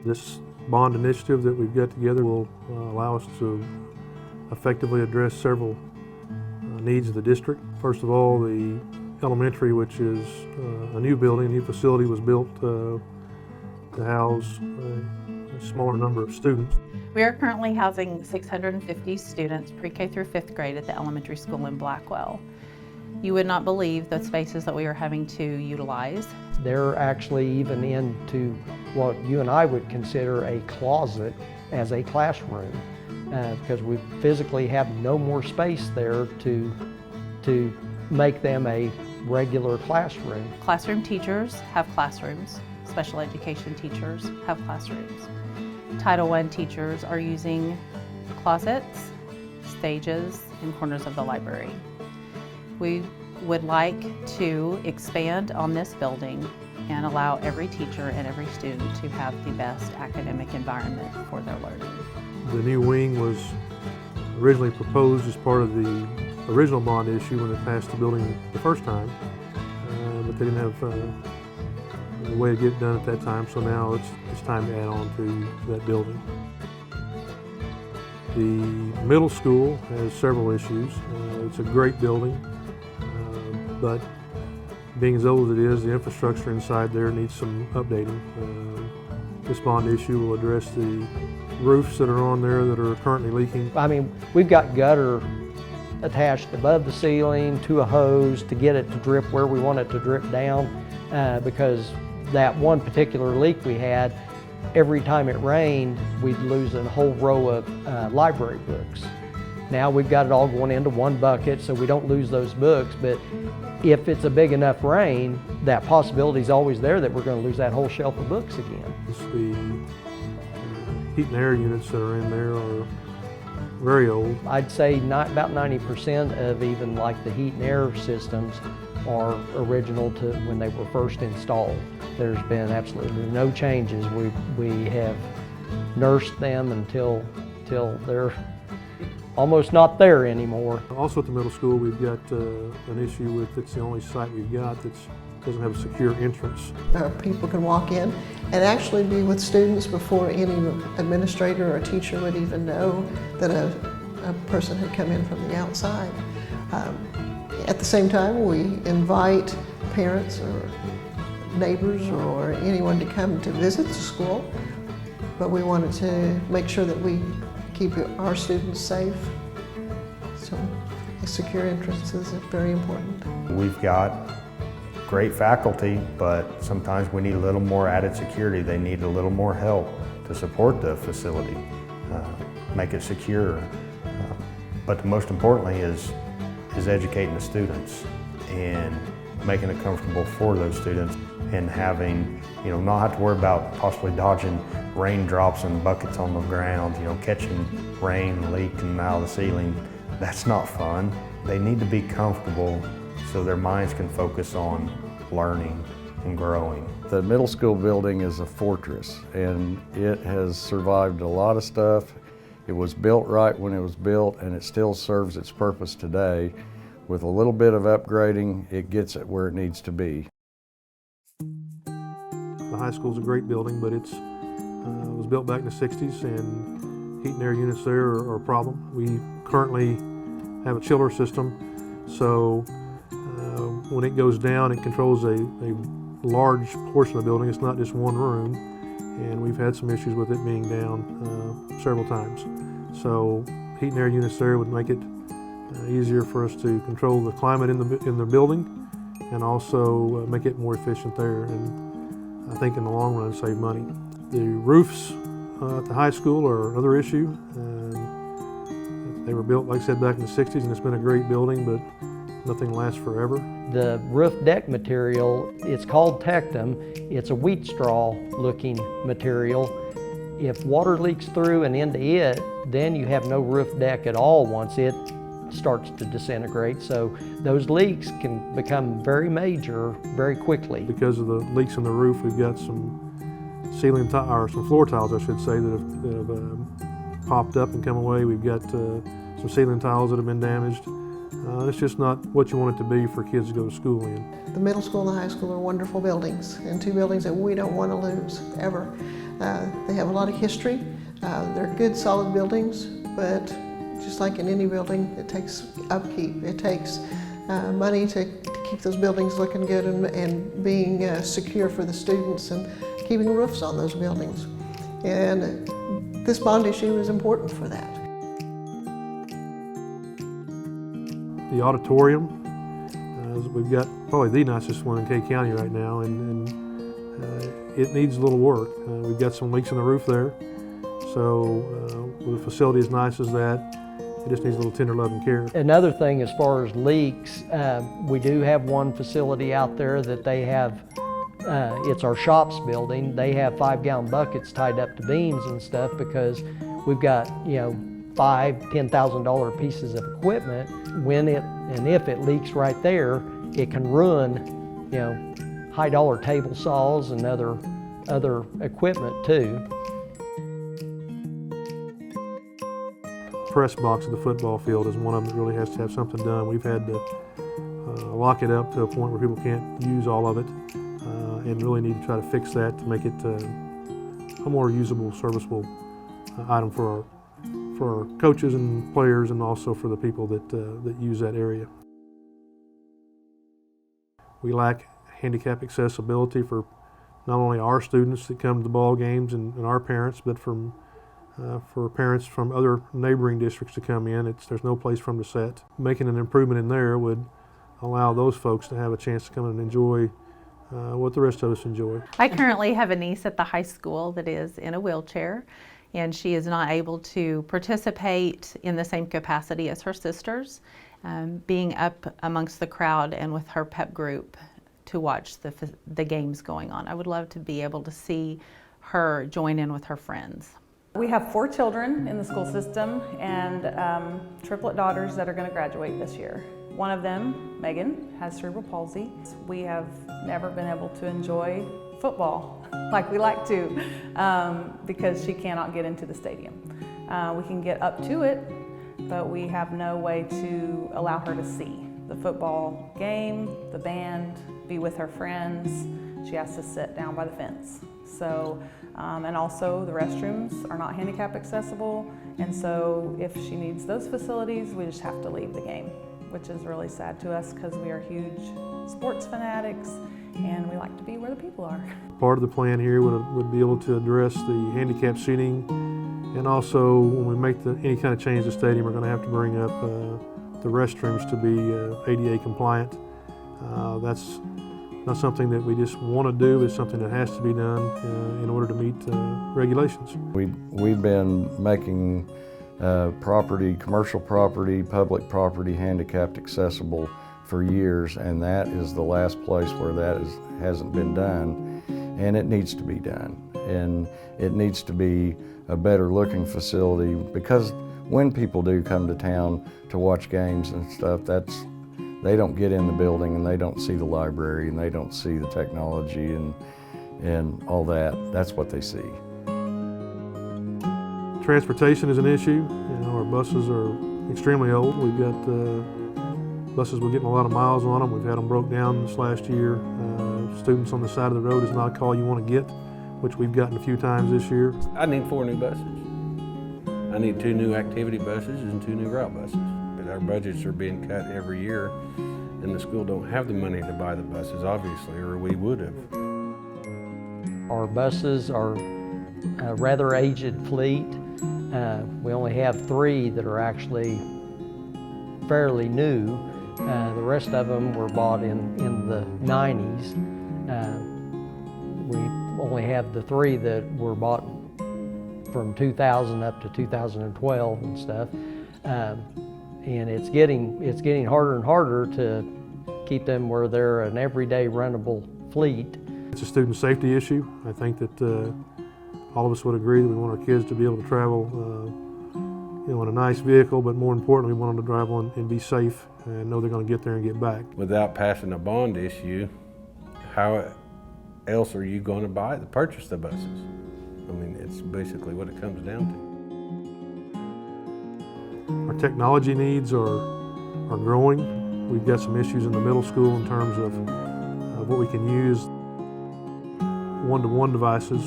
This bond initiative that we've got together will allow us to effectively address several needs of the district. First of all, the elementary, which is a new building, a new facility was built to house a smaller number of students. We are currently housing 650 students, pre-K through 5th grade at the elementary school in Blackwell. You would not believe the spaces that we are having to utilize. They're actually even into what you and I would consider a closet as a classroom because we physically have no more space there to make them a regular classroom. Classroom teachers have classrooms. Special education teachers have classrooms. Title I teachers are using closets, stages, and corners of the library. We would like to expand on this building and allow every teacher and every student to have the best academic environment for their learning. The new wing was originally proposed as part of the original bond issue when it passed the building the first time, but they didn't have a way to get it done at that time, so now it's time to add on to that building. The middle school has several issues. It's a great building, but being as old as it is, the infrastructure inside there needs some updating. This bond issue will address the roofs that are on there that are currently leaking. I mean, we've got gutter attached above the ceiling to a hose to get it to drip where we want it to drip down because that one particular leak we had, every time it rained, we'd lose a whole row of library books. Now we've got it all going into one bucket so we don't lose those books, but if it's a big enough rain, that possibility is always there that we're going to lose that whole shelf of books again. The heat and air units that are in there are very old. I'd say about 90% of even like the heat and air systems are original to when they were first installed. There's been absolutely no changes. We have nursed them until they're almost not there anymore. Also at the middle school, we've got an issue with it's the only site we've got that doesn't have a secure entrance. People can walk in and actually be with students before any administrator or teacher would even know that a person had come in from the outside. At the same time, we invite parents or neighbors or anyone to come to visit the school, but we wanted to make sure that we keep our students safe. So a secure entrance is very important. We've got great faculty, but sometimes we need a little more added security. They need a little more help to support the facility, make it secure. But the most importantly is educating the students and making it comfortable for those students and having, not have to worry about possibly dodging raindrops and buckets on the ground, catching rain leaking out of the ceiling. That's not fun. They need to be comfortable so their minds can focus on learning and growing. The middle school building is a fortress and it has survived a lot of stuff. It was built right when it was built and it still serves its purpose today. With a little bit of upgrading, it gets it where it needs to be. The high school is a great building, but it was built back in the 60s and heat and air units there are a problem. We currently have a chiller system, so when it goes down, it controls a large portion of the building. It's not just one room, and we've had some issues with it being down several times. So heat and air units there would make it easier for us to control the climate in the building and also make it more efficient there, and I think in the long run save money. The roofs at the high school are another issue. They were built, like I said, back in the 60s, and it's been a great building, but nothing lasts forever. The roof deck material, it's called Tectum. It's a wheat straw looking material. If water leaks through and into it, then you have no roof deck at all once it starts to disintegrate. So those leaks can become very major very quickly. Because of the leaks in the roof, we've got some some floor tiles, I should say, that have popped up and come away. We've got some ceiling tiles that have been damaged. It's just not what you want it to be for kids to go to school in. The middle school and the high school are wonderful buildings, and two buildings that we don't want to lose, ever. They have a lot of history. They're good, solid buildings, but just like in any building, it takes upkeep. It takes money to keep those buildings looking good and being secure for the students and keeping roofs on those buildings. And this bond issue is important for that. The auditorium, we've got probably the nicest one in K County right now, and it needs a little work. We've got some leaks in the roof there, so with a facility as nice as that, it just needs a little tender love and care. Another thing as far as leaks, we do have one facility out there that they have, it's our shops building. They have 5-gallon buckets tied up to beams and stuff because we've got, $5,000, $10,000 pieces of equipment. When it and if it leaks right there, it can ruin, high dollar table saws and other equipment too. Press box of the football field is one of them that really has to have something done. We've had to lock it up to a point where people can't use all of it, and really need to try to fix that to make it a more usable, serviceable item for our coaches and players, and also for the people that use that area. We lack handicap accessibility for not only our students that come to the ball games and our parents, but for parents from other neighboring districts to come in. There's no place for them to sit. Making an improvement in there would allow those folks to have a chance to come and enjoy what the rest of us enjoy. I currently have a niece at the high school that is in a wheelchair, and she is not able to participate in the same capacity as her sisters, being up amongst the crowd and with her pep group to watch the games going on. I would love to be able to see her join in with her friends. We have 4 children in the school system and triplet daughters that are going to graduate this year. One of them, Megan, has cerebral palsy. We have never been able to enjoy football like we like to because she cannot get into the stadium. We can get up to it, but we have no way to allow her to see the football game, the band, be with her friends. She has to sit down by the fence. So, and also the restrooms are not handicap accessible, and so if she needs those facilities, we just have to leave the game, which is really sad to us because we are huge sports fanatics and we like to be where the people are. Part of the plan here would be able to address the handicap seating, and also when we make any kind of change to the stadium, we're going to have to bring up the restrooms to be ADA compliant. That's not something that we just want to do. It's something that has to be done in order to meet regulations. We've been making commercial property, public property handicapped accessible for years, and that is the last place where that hasn't been done, and it needs to be done. And it needs to be a better looking facility, because when people do come to town to watch games and stuff, they don't get in the building and they don't see the library and they don't see the technology and all that. That's what they see. Transportation is an issue. Our buses are extremely old. We've got buses we're getting a lot of miles on them. We've had them broke down this last year. Students on the side of the road is not a call you want to get, which we've gotten a few times this year. I need 4 new buses. I need 2 new activity buses and 2 new route buses. But our budgets are being cut every year, and the school don't have the money to buy the buses, obviously, or we would have. Our buses are a rather aged fleet. We only have 3 that are actually fairly new. The rest of them were bought in the 90s. We only have the 3 that were bought from 2000 up to 2012 and stuff. And it's getting harder and harder to keep them where they're an everyday runnable fleet. It's a student safety issue. I think that all of us would agree that we want our kids to be able to travel in a nice vehicle, but more importantly, we want them to drive on and be safe and know they're going to get there and get back. Without passing a bond issue, how else are you going to purchase the buses? I mean, it's basically what it comes down to. Our technology needs are growing. We've got some issues in the middle school in terms of what we can use. One-to-one devices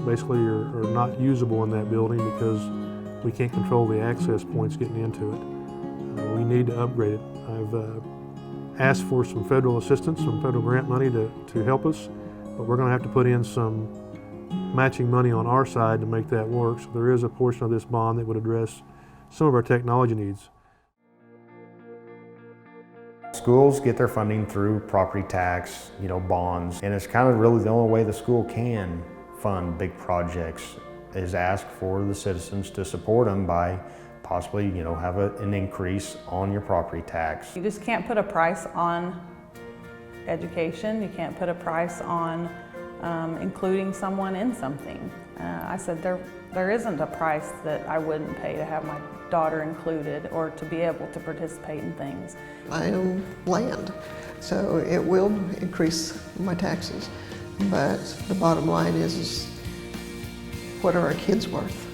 basically are not usable in that building because we can't control the access points getting into it. We need to upgrade it. I've asked for some federal assistance, some federal grant money to help us, but we're going to have to put in some matching money on our side to make that work. So there is a portion of this bond that would address some of our technology needs. Schools get their funding through property tax, bonds, and it's kind of really the only way the school can fund big projects is ask for the citizens to support them by possibly, have an increase on your property tax. You just can't put a price on education. You can't put a price on including someone in something. I said there isn't a price that I wouldn't pay to have my daughter included or to be able to participate in things. I own land, so it will increase my taxes, but the bottom line is what are our kids worth?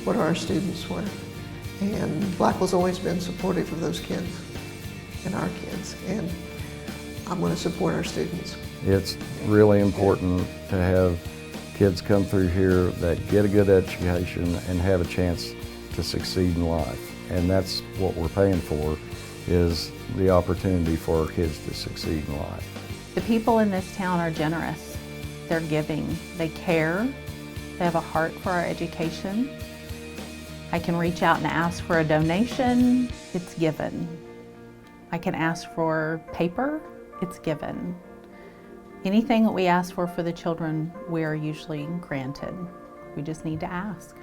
What are our students worth? And Blackwell's always been supportive of those kids and our kids, and I'm going to support our students. It's really important to have kids come through here that get a good education and have a chance to succeed in life. And that's what we're paying for, is the opportunity for our kids to succeed in life. The people in this town are generous. They're giving. They care. They have a heart for our education. I can reach out and ask for a donation, it's given. I can ask for paper, it's given. Anything that we ask for the children, we are usually granted. We just need to ask.